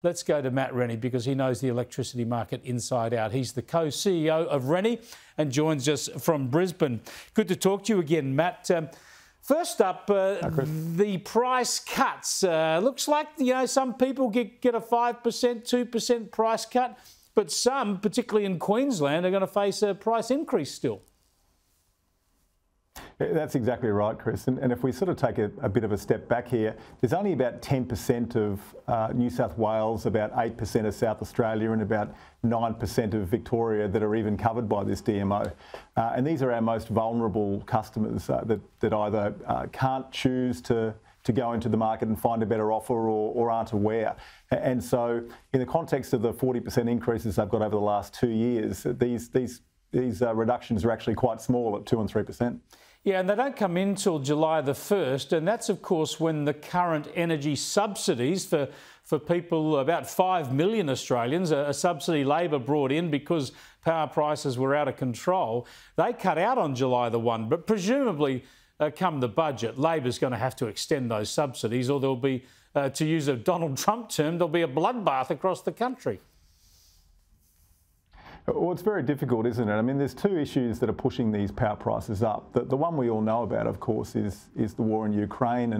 Let's go to Matt Rennie because he knows the electricity market inside out. He's the co-CEO of Rennie and joins us from Brisbane. Good to talk to you again, Matt. First up, the price cuts. Looks like, some people get a 5%, 2% price cut, but some, particularly in Queensland, are going to face a price increase still. That's exactly right, Chris. And if we sort of take a bit of a step back here, there's only about 10% of New South Wales, about 8% of South Australia and about 9% of Victoria that are even covered by this DMO. And these are our most vulnerable customers that either can't choose to go into the market and find a better offer or aren't aware. And so in the context of the 40% increases they've got over the last 2 years, these reductions are actually quite small at 2 and 3%. Yeah, and they don't come in till July the 1st, and that's, of course, when the current energy subsidies for people, about 5 million Australians, a subsidy Labor brought in because power prices were out of control. They cut out on July the 1, but presumably come the budget, Labor's going to have to extend those subsidies or there'll be, to use a Donald Trump term, there'll be a bloodbath across the country. Well, it's very difficult, isn't it? I mean, there's two issues that are pushing these power prices up. The one we all know about, of course, is the war in Ukraine,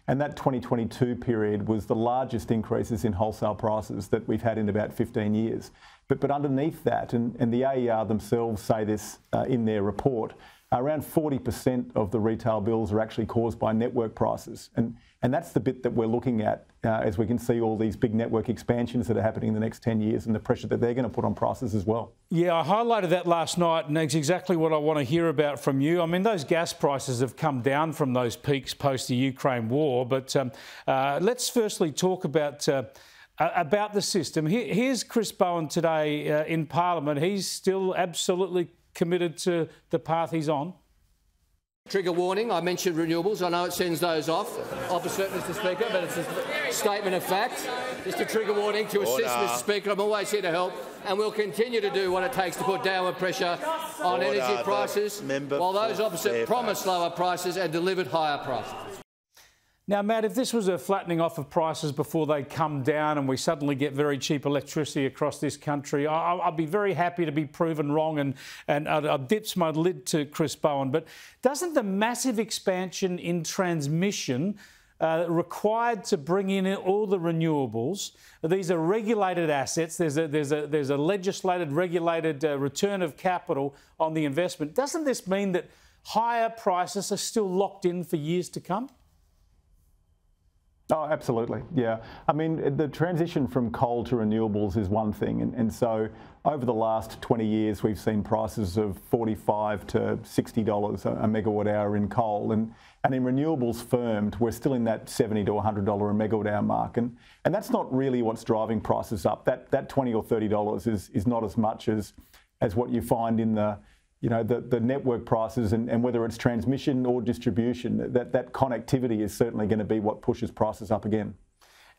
and that 2022 period was the largest increases in wholesale prices that we've had in about 15 years. But underneath that, and the AER themselves say this in their report, around 40% of the retail bills are actually caused by network prices. And that's the bit that we're looking at as we can see all these big network expansions that are happening in the next 10 years and the pressure that they're going to put on prices as well. Yeah, I highlighted that last night, and that's exactly what I want to hear about from you. I mean, those gas prices have come down from those peaks post the Ukraine war, but let's firstly talk about the system. Here's Chris Bowen today in Parliament. He's still absolutely committed to the path he's on. Trigger warning, I mentioned renewables. I know it sends those off, opposite Mr Speaker, but it's a statement of fact. Just a trigger warning to assist Mr Speaker. I'm always here to help, and we'll continue to do what it takes to put downward pressure on energy prices, while those opposite promised lower prices and delivered higher prices. Now, Matt, if this was a flattening off of prices before they come down and we suddenly get very cheap electricity across this country, I'd be very happy to be proven wrong and I'd ditch my lid to Chris Bowen. But doesn't the massive expansion in transmission required to bring in all the renewables, these are regulated assets, there's a legislated, regulated return of capital on the investment, doesn't this mean that higher prices are still locked in for years to come? Oh, absolutely, yeah. I mean, the transition from coal to renewables is one thing, and so over the last 20 years we've seen prices of $45 to $60 a megawatt hour in coal, and in renewables firmed, we're still in that $70 to $100 a megawatt hour mark, and that's not really what's driving prices up. That $20 or $30 is not as much as what you find in the network prices and whether it's transmission or distribution, that connectivity is certainly going to be what pushes prices up again.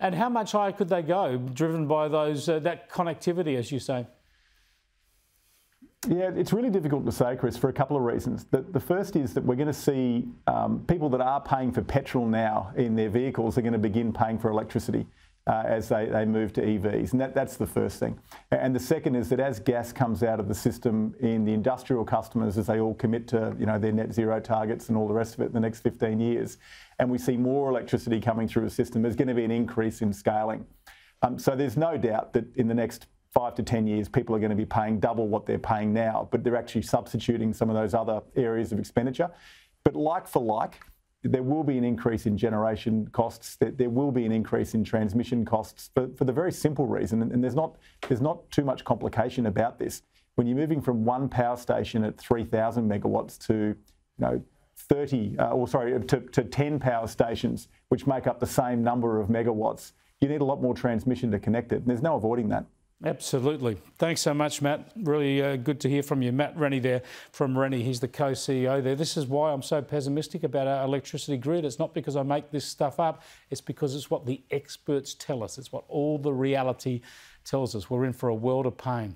And how much higher could they go, driven by those that connectivity, as you say? Yeah, it's really difficult to say, Chris, for a couple of reasons. The first is that we're going to see people that are paying for petrol now in their vehicles are going to begin paying for electricity as they move to EVs, and that's the first thing. And the second is that as gas comes out of the system in the industrial customers, as they all commit to their net zero targets and all the rest of it in the next 15 years, and we see more electricity coming through the system, there's going to be an increase in scaling. So there's no doubt that in the next 5 to 10 years, people are going to be paying double what they're paying now, but they're actually substituting some of those other areas of expenditure. But like for like, there will be an increase in generation costs, there will be an increase in transmission costs for the very simple reason, and there's not too much complication about this. When you're moving from one power station at 3,000 megawatts to 10 power stations, which make up the same number of megawatts, you need a lot more transmission to connect it, and there's no avoiding that. Absolutely. Thanks so much, Matt. Really good to hear from you. Matt Rennie there from Rennie. He's the co-CEO there. This is why I'm so pessimistic about our electricity grid. It's not because I make this stuff up. It's because it's what the experts tell us. It's what all the reality tells us. We're in for a world of pain.